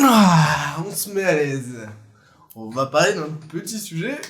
On se met à l'aise. On va parler d'un petit sujet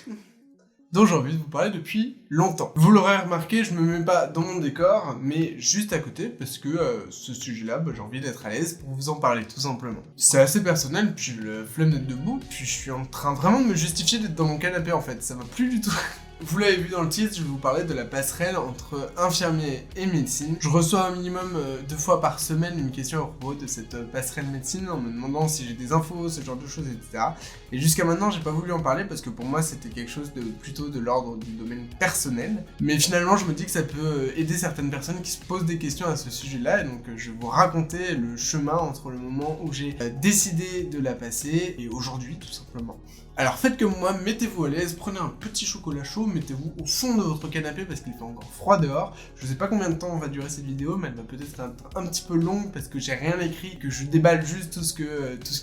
dont j'ai envie de vous parler depuis longtemps. Vous l'aurez remarqué, je me mets pas dans mon décor, mais juste à côté, parce que ce sujet-là, j'ai envie d'être à l'aise pour vous en parler, tout simplement. C'est assez personnel, puis j'ai le flemme d'être debout, puis je suis en train vraiment de me justifier d'être dans mon canapé en fait, ça va plus du tout. Vous l'avez vu dans le titre, je vais vous parler de la passerelle entre infirmier et médecine. Je reçois un minimum 2 fois par semaine une question à propos de cette passerelle médecine en me demandant si j'ai des infos, ce genre de choses, etc. Et jusqu'à maintenant, j'ai pas voulu en parler parce que pour moi, c'était quelque chose de plutôt de l'ordre du domaine personnel. Mais finalement, je me dis que ça peut aider certaines personnes qui se posent des questions à ce sujet-là. Et donc, je vais vous raconter le chemin entre le moment où j'ai décidé de la passer et aujourd'hui, tout simplement. Alors faites comme moi, mettez-vous à l'aise, prenez un petit chocolat chaud, mettez-vous au fond de votre canapé parce qu'il fait encore froid dehors. Je sais pas combien de temps va durer cette vidéo, mais elle va peut-être être un petit peu longue parce que j'ai rien écrit, que je déballe juste tout ce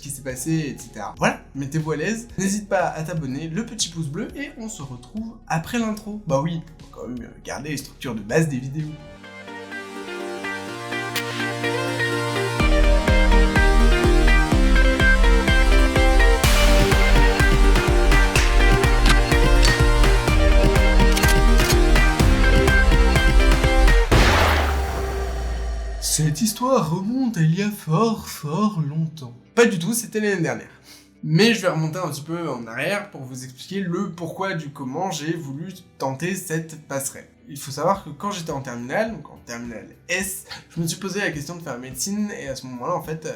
qui s'est passé, etc. Voilà, mettez-vous à l'aise, n'hésite pas à t'abonner, le petit pouce bleu, et on se retrouve après l'intro. Bah oui, faut quand même garder les structures de base des vidéos. Cette histoire remonte à il y a fort longtemps. Pas du tout, c'était l'année dernière. Mais je vais remonter un petit peu en arrière pour vous expliquer le pourquoi du comment j'ai voulu tenter cette passerelle. Il faut savoir que quand j'étais en terminale, donc en terminale S, je me suis posé la question de faire médecine et à ce moment-là, en fait,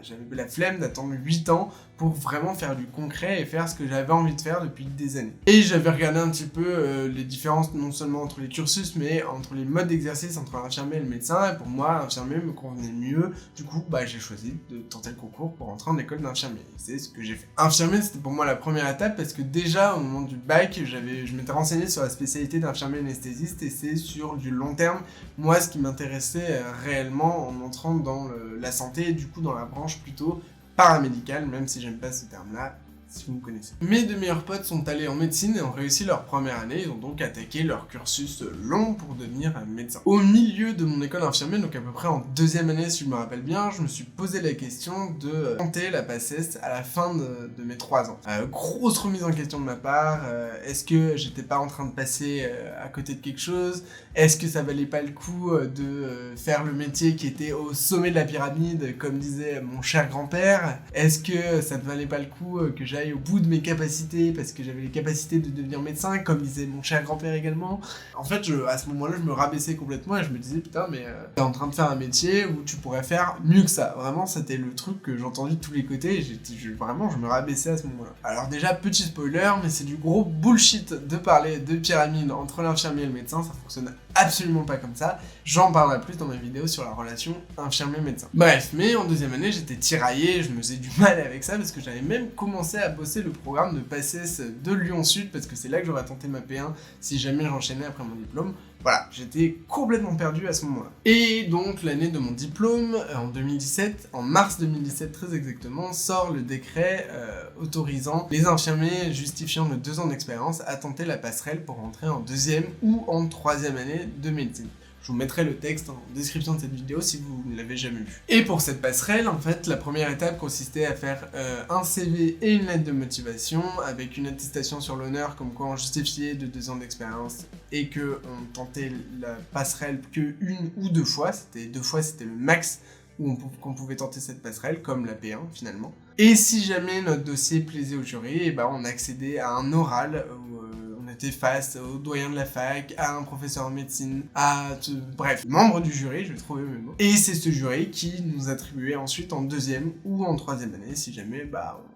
j'avais la flemme d'attendre 8 ans pour vraiment faire du concret et faire ce que j'avais envie de faire depuis des années. Et j'avais regardé un petit peu les différences non seulement entre les cursus, mais entre les modes d'exercice entre l'infirmier et le médecin. Et pour moi, l'infirmier me convenait mieux. Du coup, j'ai choisi de tenter le concours pour entrer en école d'infirmier. C'est ce que j'ai fait. Infirmier, c'était pour moi la première étape parce que déjà, au moment du bac, je m'étais renseigné sur la spécialité d'infirmier anesthésiste et c'est sur du long terme, moi, ce qui m'intéressait réellement en entrant dans la santé et du coup dans la branche plutôt paramédicale, même si j'aime pas ce terme-là, si vous me connaissez. Mes 2 meilleurs potes sont allés en médecine et ont réussi leur première année, ils ont donc attaqué leur cursus long pour devenir médecin. Au milieu de mon école infirmier, donc à peu près en 2e année si je me rappelle bien, je me suis posé la question de tenter la PACES à la fin de mes 3 ans. Grosse remise en question de ma part, est-ce que j'étais pas en train de passer à côté de quelque chose? Est-ce que ça valait pas le coup de faire le métier qui était au sommet de la pyramide, comme disait mon cher grand-père? Est-ce que ça ne valait pas le coup que j'aille au bout de mes capacités parce que j'avais les capacités de devenir médecin, comme disait mon cher grand-père également? En fait, à ce moment-là, je me rabaissais complètement et je me disais, putain, mais t'es en train de faire un métier où tu pourrais faire mieux que ça. Vraiment, c'était le truc que j'entendais de tous les côtés et je me rabaissais à ce moment-là. Alors déjà, petit spoiler, mais c'est du gros bullshit de parler de pyramide entre l'infirmier et le médecin, ça fonctionne absolument pas comme ça. J'en parlerai plus dans ma vidéo sur la relation infirmier-médecin. Bref, mais en 2e année, j'étais tiraillé, je me faisais du mal avec ça parce que j'avais même commencé à bosser le programme de PACES de Lyon Sud parce que c'est là que j'aurais tenté ma P1 si jamais j'enchaînais après mon diplôme. Voilà, j'étais complètement perdu à ce moment-là. Et donc, l'année de mon diplôme, en 2017, en mars 2017 très exactement, sort le décret autorisant les infirmiers justifiant de 2 ans d'expérience à tenter la passerelle pour rentrer en 2e ou en 3e année de médecine. Je vous mettrai le texte en description de cette vidéo si vous ne l'avez jamais vu. Et pour cette passerelle, en fait, la première étape consistait à faire un CV et une lettre de motivation avec une attestation sur l'honneur comme quoi on justifiait de 2 ans d'expérience et que on tentait la passerelle que 1 ou 2 fois. C'était 2 fois, c'était le max qu'on pouvait tenter cette passerelle, comme la P1 finalement. Et si jamais notre dossier plaisait au jury, on accédait à un oral où on était face au doyen de la fac, à un professeur en médecine, bref, membre du jury, je vais trouver mes mots. Et c'est ce jury qui nous attribuait ensuite en 2e ou en 3e année, si jamais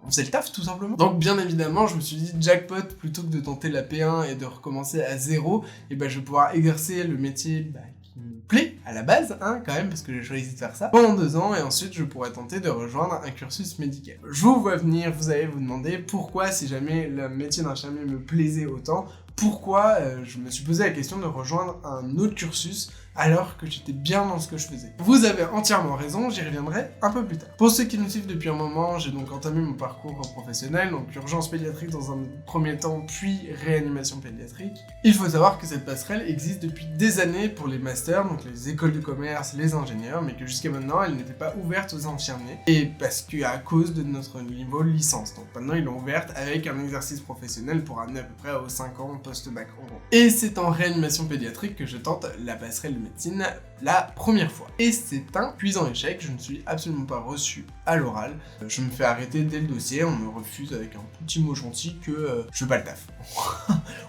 on faisait le taf tout simplement. Donc bien évidemment, je me suis dit jackpot, plutôt que de tenter la P1 et de recommencer à 0, je vais pouvoir exercer le métier qui me plaît à la base, quand même, parce que j'ai choisi de faire ça pendant 2 ans, et ensuite je pourrais tenter de rejoindre un cursus médical. Je vous vois venir, vous allez vous demander pourquoi, si jamais le métier d'infirmier me plaisait autant, pourquoi je me suis posé la question de rejoindre un autre cursus alors que j'étais bien dans ce que je faisais. Vous avez entièrement raison, j'y reviendrai un peu plus tard. Pour ceux qui nous suivent depuis un moment, j'ai donc entamé mon parcours professionnel, donc urgence pédiatrique dans un premier temps, puis réanimation pédiatrique. Il faut savoir que cette passerelle existe depuis des années pour les masters, donc les écoles de commerce, les ingénieurs, mais que jusqu'à maintenant, elle n'était pas ouverte aux infirmiers, et parce qu'à cause de notre niveau licence. Donc maintenant, ils l'ont ouverte avec un exercice professionnel pour amener à peu près aux 5 ans post-bac en gros. Et c'est en réanimation pédiatrique que je tente la passerelle de médecine la première fois. Et c'est un cuisant échec, je ne suis absolument pas reçu à l'oral. Je me fais arrêter dès le dossier, on me refuse avec un petit mot gentil que je veux pas le taf.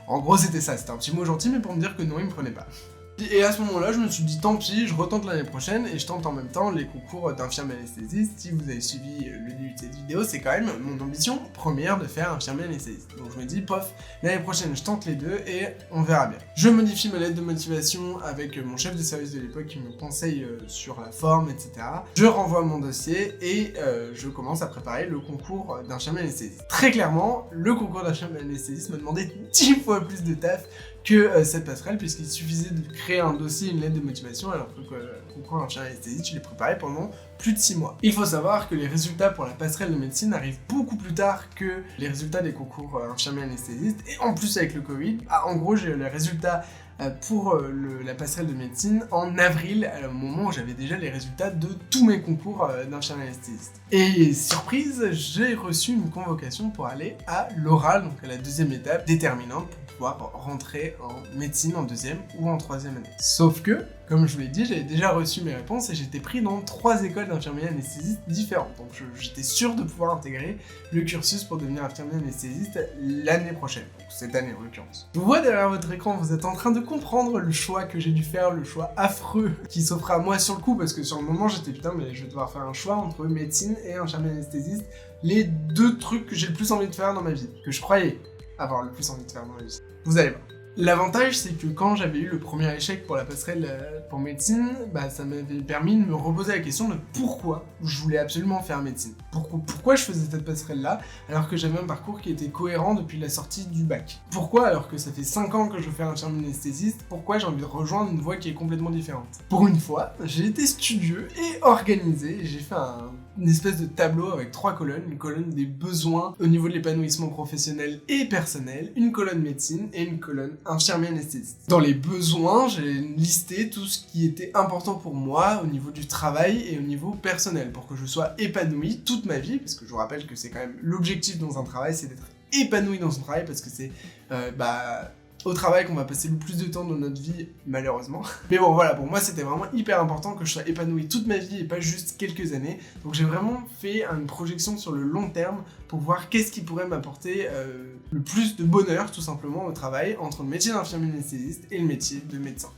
En gros c'était ça, c'était un petit mot gentil mais pour me dire que non, il me prenait pas. Et à ce moment-là, je me suis dit tant pis, je retente l'année prochaine et je tente en même temps les concours d'infirmier anesthésiste. Si vous avez suivi le début de cette vidéo, c'est quand même mon ambition première de faire infirmier anesthésiste. Donc je me dis, pof, l'année prochaine je tente les deux et on verra bien. Je modifie ma lettre de motivation avec mon chef de service de l'époque qui me conseille sur la forme, etc. Je renvoie mon dossier et je commence à préparer le concours d'infirmier anesthésiste. Très clairement, le concours d'infirmier anesthésiste me demandait 10 fois plus de taf que cette passerelle, puisqu'il suffisait de créer un dossier, une lettre de motivation, alors que le concours d'infirmier anesthésiste, je l'ai préparé pendant plus de 6 mois. Il faut savoir que les résultats pour la passerelle de médecine arrivent beaucoup plus tard que les résultats des concours infirmier anesthésiste, et en plus avec le Covid, en gros j'ai eu les résultats pour la passerelle de médecine en avril, au moment où j'avais déjà les résultats de tous mes concours d'infirmier anesthésiste. Et surprise, j'ai reçu une convocation pour aller à l'oral, donc à la deuxième étape déterminante pour pouvoir rentrer en médecine en deuxième ou en troisième année. Sauf que, comme je vous l'ai dit, j'avais déjà reçu mes réponses et j'étais pris dans 3 écoles d'infirmiers anesthésistes différentes. Donc j'étais sûr de pouvoir intégrer le cursus pour devenir infirmier anesthésiste l'année prochaine, donc cette année en l'occurrence. Je vois derrière votre écran, vous êtes en train de comprendre le choix que j'ai dû faire, le choix affreux qui s'offre à moi sur le coup, parce que sur le moment j'étais putain mais je vais devoir faire un choix entre médecine et infirmier anesthésiste, les 2 trucs que j'ai le plus envie de faire dans ma vie, que je croyais avoir le plus envie de faire dans ma vie. Vous allez voir. L'avantage, c'est que quand j'avais eu le premier échec pour la passerelle pour médecine, ça m'avait permis de me reposer la question de pourquoi je voulais absolument faire médecine. Pourquoi je faisais cette passerelle-là, alors que j'avais un parcours qui était cohérent depuis la sortie du bac. Pourquoi, alors que ça fait 5 ans que je fais infirmier anesthésiste, pourquoi j'ai envie de rejoindre une voie qui est complètement différente. Pour une fois, j'ai été studieux et organisé, et j'ai fait une espèce de tableau avec 3 colonnes, une colonne des besoins au niveau de l'épanouissement professionnel et personnel, une colonne médecine et une colonne infirmier anesthésiste. Dans les besoins, j'ai listé tout ce qui était important pour moi au niveau du travail et au niveau personnel, pour que je sois épanoui toute ma vie, parce que je vous rappelle que c'est quand même l'objectif dans un travail, c'est d'être épanoui dans son travail, parce que c'est au travail qu'on va passer le plus de temps dans notre vie, malheureusement. Mais bon, voilà, pour moi, c'était vraiment hyper important que je sois épanoui toute ma vie et pas juste quelques années. Donc j'ai vraiment fait une projection sur le long terme pour voir qu'est-ce qui pourrait m'apporter le plus de bonheur, tout simplement, au travail, entre le métier d'infirmier anesthésiste et le métier de médecin.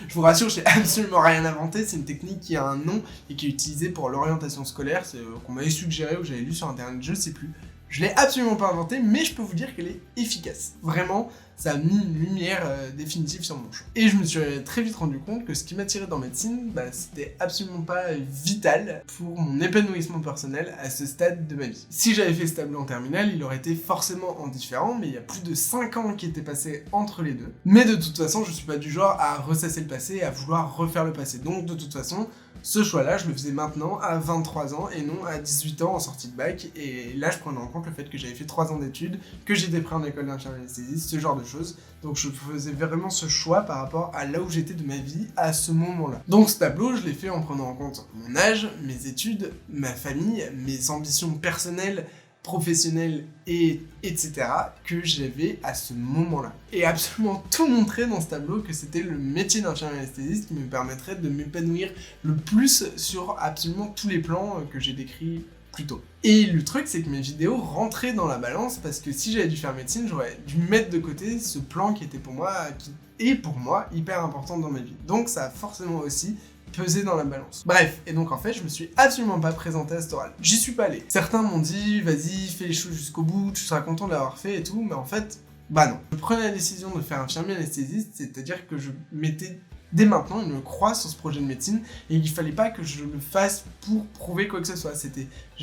Je vous rassure, j'ai absolument rien inventé, c'est une technique qui a un nom et qui est utilisée pour l'orientation scolaire, c'est qu'on m'avait suggéré ou j'avais lu sur internet, je sais plus. Je l'ai absolument pas inventée, mais je peux vous dire qu'elle est efficace. Vraiment, ça a mis une lumière définitive sur mon choix. Et je me suis très vite rendu compte que ce qui m'attirait dans médecine, c'était absolument pas vital pour mon épanouissement personnel à ce stade de ma vie. Si j'avais fait ce tableau en terminale, il aurait été forcément différent, mais il y a plus de 5 ans qui étaient passés entre les deux. Mais de toute façon, je suis pas du genre à ressasser le passé et à vouloir refaire le passé. Donc de toute façon, ce choix-là, je le faisais maintenant à 23 ans et non à 18 ans en sortie de bac. Et là, je prenais en compte le fait que j'avais fait 3 ans d'études, que j'étais prêt en école d'infirmier anesthésiste, ce genre de choses. Donc je faisais vraiment ce choix par rapport à là où j'étais de ma vie à ce moment-là. Donc ce tableau, je l'ai fait en prenant en compte mon âge, mes études, ma famille, mes ambitions personnelles, professionnel etc. que j'avais à ce moment-là. Et absolument tout montrer dans ce tableau que c'était le métier d'infirmier anesthésiste qui me permettrait de m'épanouir le plus sur absolument tous les plans que j'ai décrits plus tôt. Et le truc, c'est que mes vidéos rentraient dans la balance parce que si j'avais dû faire médecine, j'aurais dû mettre de côté ce plan qui était pour moi, qui est pour moi hyper important dans ma vie. Donc ça a forcément aussi peser dans la balance. Bref, et donc en fait, je me suis absolument pas présenté à cet oral. J'y suis pas allé. Certains m'ont dit, vas-y, fais les choses jusqu'au bout, tu seras content de l'avoir fait et tout, mais en fait, non. Je prenais la décision de faire infirmier anesthésiste, c'est-à-dire que je mettais dès maintenant, il me croit sur ce projet de médecine et il fallait pas que je le fasse pour prouver quoi que ce soit.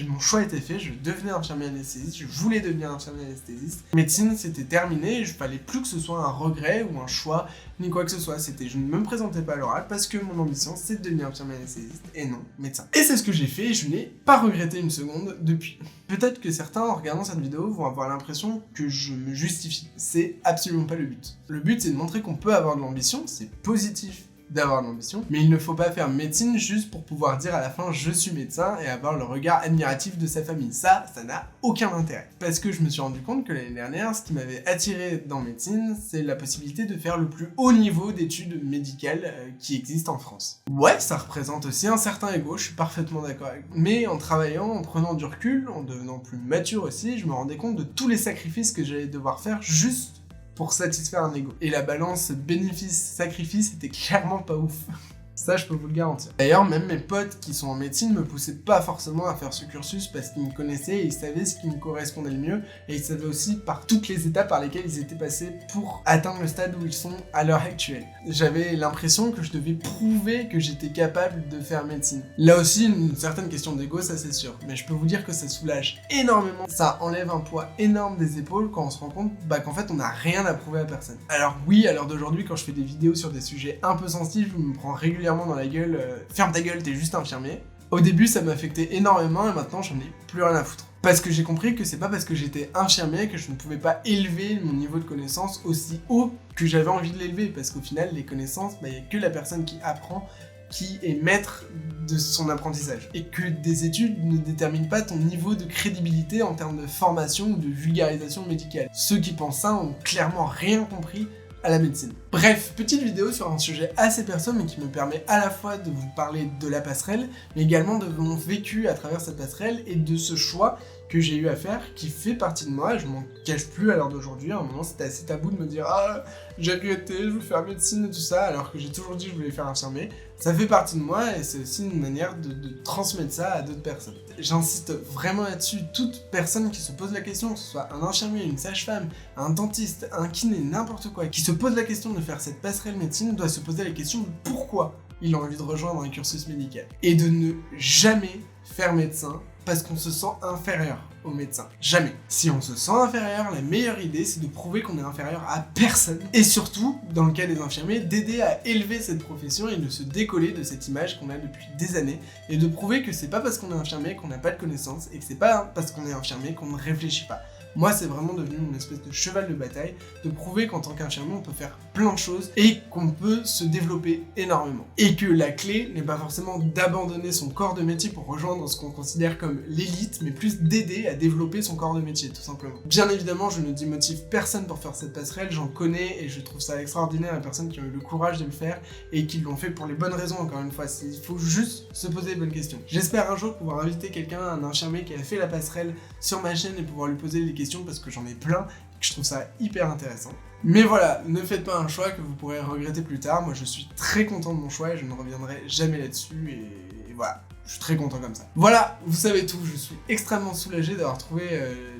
Mon choix était fait, je devenais infirmier anesthésiste, je voulais devenir infirmier anesthésiste. Médecine, c'était terminé, il fallait plus que ce soit un regret ou un choix, ni quoi que ce soit. Je ne me présentais pas à l'oral parce que mon ambition, c'est de devenir infirmier anesthésiste et non médecin. Et c'est ce que j'ai fait et je n'ai pas regretté une seconde depuis. Peut-être que certains, en regardant cette vidéo, vont avoir l'impression que je me justifie. C'est absolument pas le but. Le but, c'est de montrer qu'on peut avoir de l'ambition, c'est positif d'avoir de l'ambition, mais il ne faut pas faire médecine juste pour pouvoir dire à la fin je suis médecin et avoir le regard admiratif de sa famille. Ça n'a aucun intérêt. Parce que je me suis rendu compte que l'année dernière, ce qui m'avait attiré dans médecine, c'est la possibilité de faire le plus haut niveau d'études médicales qui existe en France. Ouais, ça représente aussi un certain ego, je suis parfaitement d'accord avec vous. Mais en travaillant, en prenant du recul, en devenant plus mature aussi, je me rendais compte de tous les sacrifices que j'allais devoir faire juste pour satisfaire un ego. Et la balance bénéfice-sacrifice était clairement pas ouf. Ça, je peux vous le garantir. D'ailleurs, même mes potes qui sont en médecine me poussaient pas forcément à faire ce cursus parce qu'ils me connaissaient et ils savaient ce qui me correspondait le mieux et ils savaient aussi par toutes les étapes par lesquelles ils étaient passés pour atteindre le stade où ils sont à l'heure actuelle. J'avais l'impression que je devais prouver que j'étais capable de faire médecine. Là aussi, une certaine question d'ego, ça c'est sûr, mais je peux vous dire que ça soulage énormément. Ça enlève un poids énorme des épaules quand on se rend compte qu'en fait, on n'a rien à prouver à personne. Alors oui, à l'heure d'aujourd'hui, quand je fais des vidéos sur des sujets un peu sensibles, je me prends régulièrement dans la gueule, ferme ta gueule, t'es juste infirmier. Au début, ça m'affectait énormément et maintenant, j'en ai plus rien à foutre. Parce que j'ai compris que c'est pas parce que j'étais infirmier que je ne pouvais pas élever mon niveau de connaissance aussi haut que j'avais envie de l'élever. Parce qu'au final, les connaissances, il n'y a que la personne qui apprend qui est maître de son apprentissage. Et que des études ne déterminent pas ton niveau de crédibilité en termes de formation ou de vulgarisation médicale. Ceux qui pensent ça ont clairement rien compris à la médecine. Bref, petite vidéo sur un sujet assez perso mais qui me permet à la fois de vous parler de la passerelle, mais également de mon vécu à travers cette passerelle et de ce choix que j'ai eu à faire, qui fait partie de moi, je m'en cache plus à l'heure d'aujourd'hui. À un moment, c'était assez tabou de me dire « Ah, j'ai regretté, je veux faire médecine et tout ça », alors que j'ai toujours dit que je voulais faire infirmier. Ça fait partie de moi et c'est aussi une manière de transmettre ça à d'autres personnes. J'insiste vraiment là-dessus, toute personne qui se pose la question, que ce soit un infirmier, une sage-femme, un dentiste, un kiné, n'importe quoi, qui se pose la question de faire cette passerelle médecine, doit se poser la question de pourquoi il a envie de rejoindre un cursus médical. Et de ne jamais faire médecin parce qu'on se sent inférieur au médecin. Jamais. Si on se sent inférieur, la meilleure idée, c'est de prouver qu'on est inférieur à personne. Et surtout, dans le cas des infirmiers, d'aider à élever cette profession et de se décoller de cette image qu'on a depuis des années et de prouver que c'est pas parce qu'on est infirmier qu'on n'a pas de connaissances et que c'est pas parce qu'on est infirmier qu'on ne réfléchit pas. Moi, c'est vraiment devenu mon espèce de cheval de bataille, de prouver qu'en tant qu'infirmier, on peut faire plein de choses et qu'on peut se développer énormément. Et que la clé n'est pas forcément d'abandonner son corps de métier pour rejoindre ce qu'on considère comme l'élite, mais plus d'aider à développer son corps de métier, tout simplement. Bien évidemment, je ne démotive personne pour faire cette passerelle, j'en connais et je trouve ça extraordinaire les personnes qui ont eu le courage de le faire et qui l'ont fait pour les bonnes raisons, encore une fois. Il faut juste se poser les bonnes questions. J'espère un jour pouvoir inviter quelqu'un, un infirmier qui a fait la passerelle sur ma chaîne et pouvoir lui poser les questions parce que j'en ai plein et que je trouve ça hyper intéressant. Mais voilà, ne faites pas un choix que vous pourrez regretter plus tard. Moi, je suis très content de mon choix et je ne reviendrai jamais là-dessus et voilà. Je suis très content comme ça. Voilà, vous savez tout, je suis extrêmement soulagé d'avoir trouvé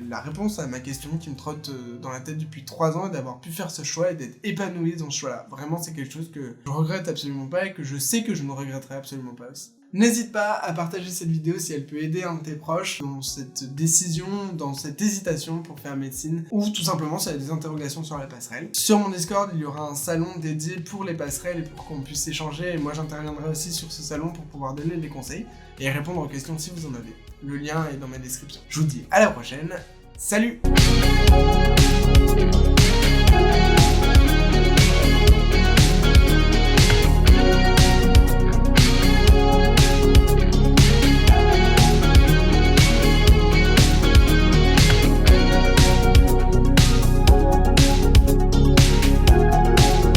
la réponse à ma question qui me trotte dans la tête depuis 3 ans et d'avoir pu faire ce choix et d'être épanoui dans ce choix-là. Vraiment, c'est quelque chose que je regrette absolument pas et que je sais que je ne regretterai absolument pas aussi. N'hésite pas à partager cette vidéo si elle peut aider un de tes proches dans cette décision, dans cette hésitation pour faire médecine ou tout simplement si elle a des interrogations sur la passerelle. Sur mon Discord, il y aura un salon dédié pour les passerelles et pour qu'on puisse échanger et moi j'interviendrai aussi sur ce salon pour pouvoir donner des conseils et répondre aux questions si vous en avez. Le lien est dans ma description. Je vous dis à la prochaine, salut!